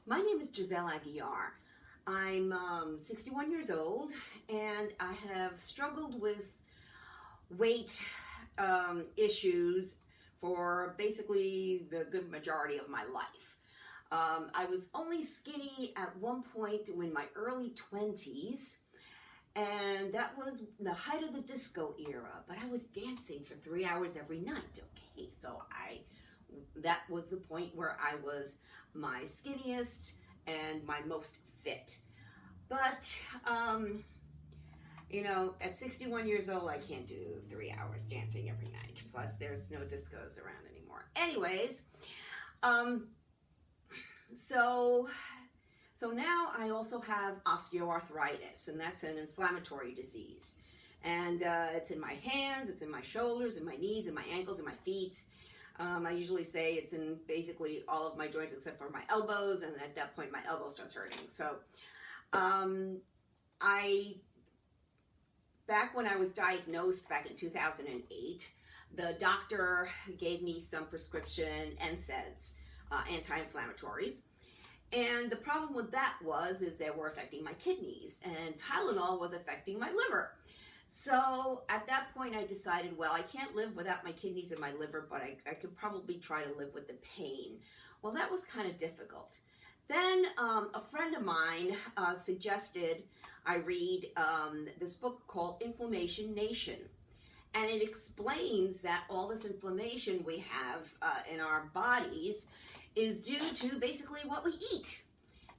My name is Giselle Aguiar. I'm 61 years old, and I have struggled with weight issues for basically the good majority of my life. I was only skinny at one point in my early 20s, and that was the height of the disco era, but I was dancing for 3 hours every night. Okay, so that was the point where I was my skinniest and my most fit. But, at 61 years old, I can't do 3 hours dancing every night. Plus, there's no discos around anymore. Anyways, so now I also have osteoarthritis, and that's an inflammatory disease. And it's in my hands, it's in my shoulders, in my knees, in my ankles, in my feet. I usually say it's in basically all of my joints except for my elbows, and at that point my elbow starts hurting. So back when I was diagnosed back in 2008, the doctor gave me some prescription NSAIDs, anti-inflammatories. And the problem with that is they were affecting my kidneys, and Tylenol was affecting my liver. So at that point I decided, well, I can't live without my kidneys and my liver, but I could probably try to live with the pain. Well, that was kind of difficult. Then a friend of mine suggested I read this book called Inflammation Nation. And it explains that all this inflammation we have in our bodies is due to basically what we eat.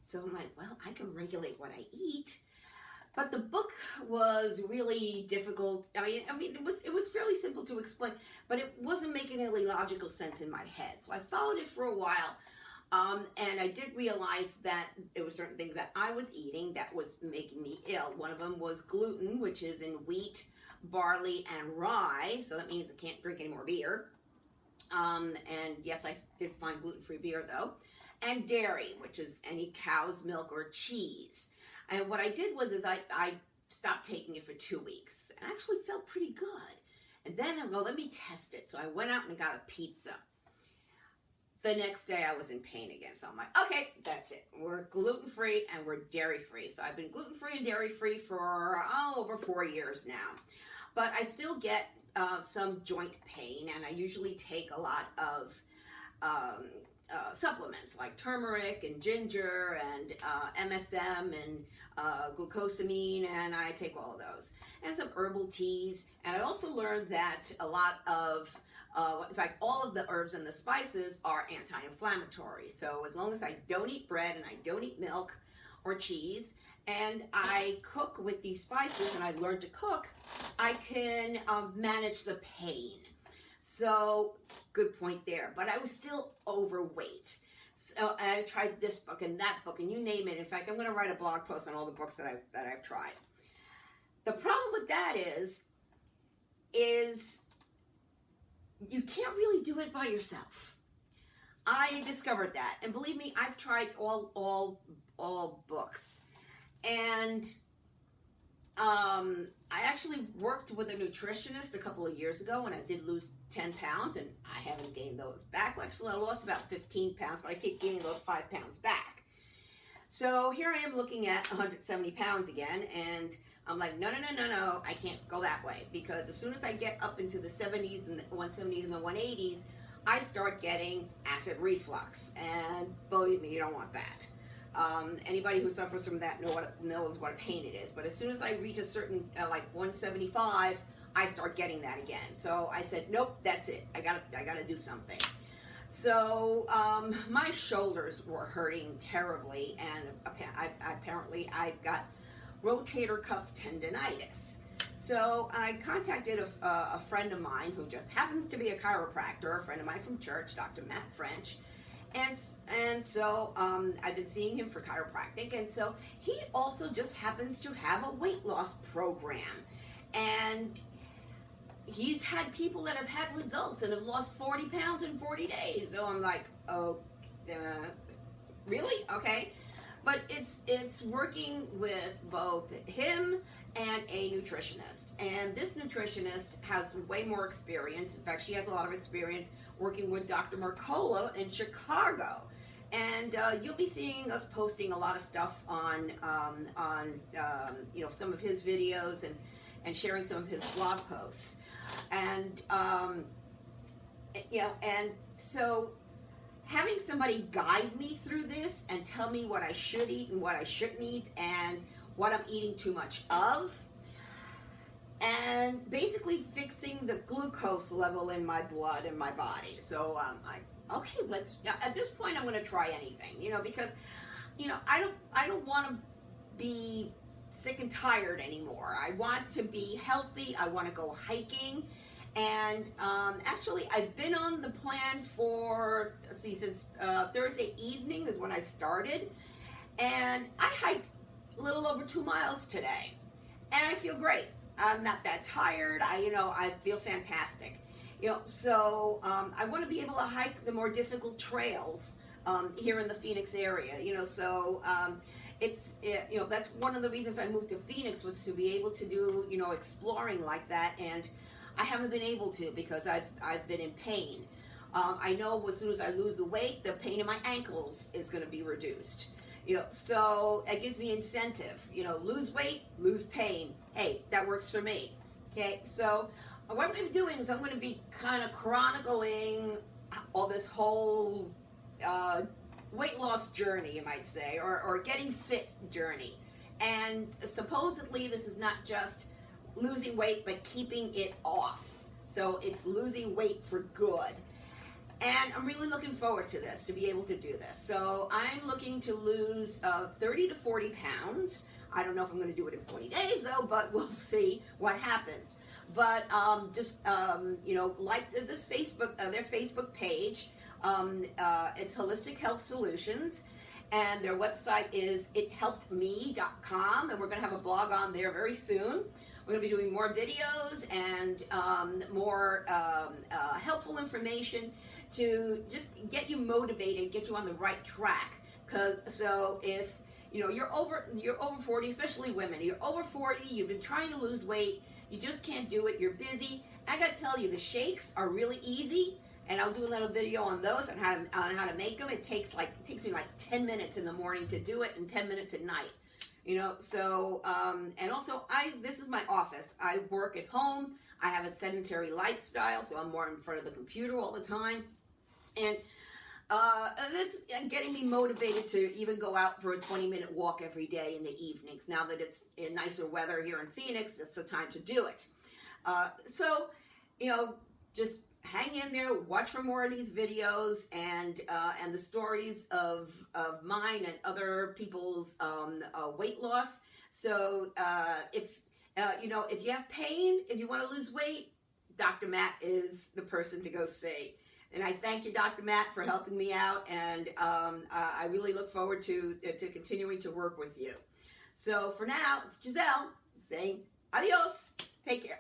So I'm like, well, I can regulate what I eat. But the book was really difficult. I mean, it was fairly simple to explain, but it wasn't making any logical sense in my head. So I followed it for a while, and I did realize that there were certain things that I was eating that was making me ill. One of them was gluten, which is in wheat, barley, and rye. So that means I can't drink any more beer. And yes, I did find gluten-free beer though. And dairy, which is any cow's milk or cheese. And what I did was I stopped taking it for 2 weeks, and I actually felt pretty good. And then I go, let me test it. So I went out and got a pizza. The next day I was in pain again. So I'm like, okay, that's it. We're gluten-free and we're dairy-free. So I've been gluten-free and dairy-free for over 4 years now. But I still get some joint pain, and I usually take a lot of supplements like turmeric and ginger and MSM and glucosamine, and I take all of those, and some herbal teas. And I also learned that a lot of, in fact, all of the herbs and the spices are anti-inflammatory. So as long as I don't eat bread and I don't eat milk or cheese, and I cook with these spices, and I learned to cook, I can manage the pain. So, good point there. But I was still overweight. So I tried this book and that book and you name it. In fact, I'm going to write a blog post on all the books that I've tried. The problem with that is you can't really do it by yourself. I discovered that, and believe me, I've tried all books, and I actually worked with a nutritionist a couple of years ago when I did lose 10 pounds, and I haven't gained those back. Well, actually, I lost about 15 pounds, but I keep gaining those 5 pounds back. So here I am looking at 170 pounds again, and I'm like, no, I can't go that way, because as soon as I get up into the 70s and the 170s and the 180s, I start getting acid reflux, and believe me, you don't want that. Anybody who suffers from that knows what a pain it is. But as soon as I reach a certain, like 175, I start getting that again. So I said, nope, that's it. I gotta do something. So my shoulders were hurting terribly, and apparently I've got rotator cuff tendonitis. So I contacted a friend of mine who just happens to be a chiropractor, a friend of mine from church, Dr. Matt French. And so I've been seeing him for chiropractic, and so he also just happens to have a weight loss program, and he's had people that have had results and have lost 40 pounds in 40 days. So I'm like, oh, really? Okay. But it's working with both him and a nutritionist. And this nutritionist has way more experience. In fact, she has a lot of experience working with Dr. Mercola in Chicago. And you'll be seeing us posting a lot of stuff on some of his videos and sharing some of his blog posts. And and so having somebody guide me through this and tell me what I should eat and what I shouldn't eat and what I'm eating too much of, and basically fixing the glucose level in my blood and my body. So okay, at this point I'm going to try anything, because I don't want to be sick and tired anymore. I want to be healthy. I want to go hiking. And actually, I've been on the plan for, since Thursday evening is when I started. And I hiked a little over 2 miles today. And I feel great. I'm not that tired. I feel fantastic. So I want to be able to hike the more difficult trails here in the Phoenix area. So that's one of the reasons I moved to Phoenix, was to be able to do exploring like that. And I haven't been able to because I've been in pain. I know as soon as I lose the weight, the pain in my ankles is going to be reduced. So it gives me incentive. Lose weight, lose pain. Hey, that works for me. Okay, so what I'm going to be doing is I'm going to be kind of chronicling all this whole weight loss journey, you might say, or getting fit journey. And supposedly this is not just losing weight, but keeping it off. So it's losing weight for good. And I'm really looking forward to this, to be able to do this. So I'm looking to lose 30 to 40 pounds. I don't know if I'm going to do it in 40 days, though, but we'll see what happens. But like this Facebook, their Facebook page, it's Holistic Health Solutions, and their website is ithelpedme.com, and we're going to have a blog on there very soon. We're going to be doing more videos and more helpful information to just get you motivated, get you on the right track. So if you're over 40, especially women, you're over 40, you've been trying to lose weight, you just can't do it, you're busy. I got to tell you, the shakes are really easy, and I'll do a little video on those and on how to make them. It takes me like 10 minutes in the morning to do it and 10 minutes at night. So and also this is my office. I work at home. I have a sedentary lifestyle, so I'm more in front of the computer all the time, and that's getting me motivated to even go out for a 20-minute walk every day in the evenings. Now that it's in nicer weather here in Phoenix, it's the time to do it. So just hang in there, watch for more of these videos and the stories of mine and other people's weight loss. So if you have pain, if you want to lose weight, Dr. Matt is the person to go see. And I thank you, Dr. Matt, for helping me out, and I really look forward to continuing to work with you. So for now, it's Giselle saying adios. Take care.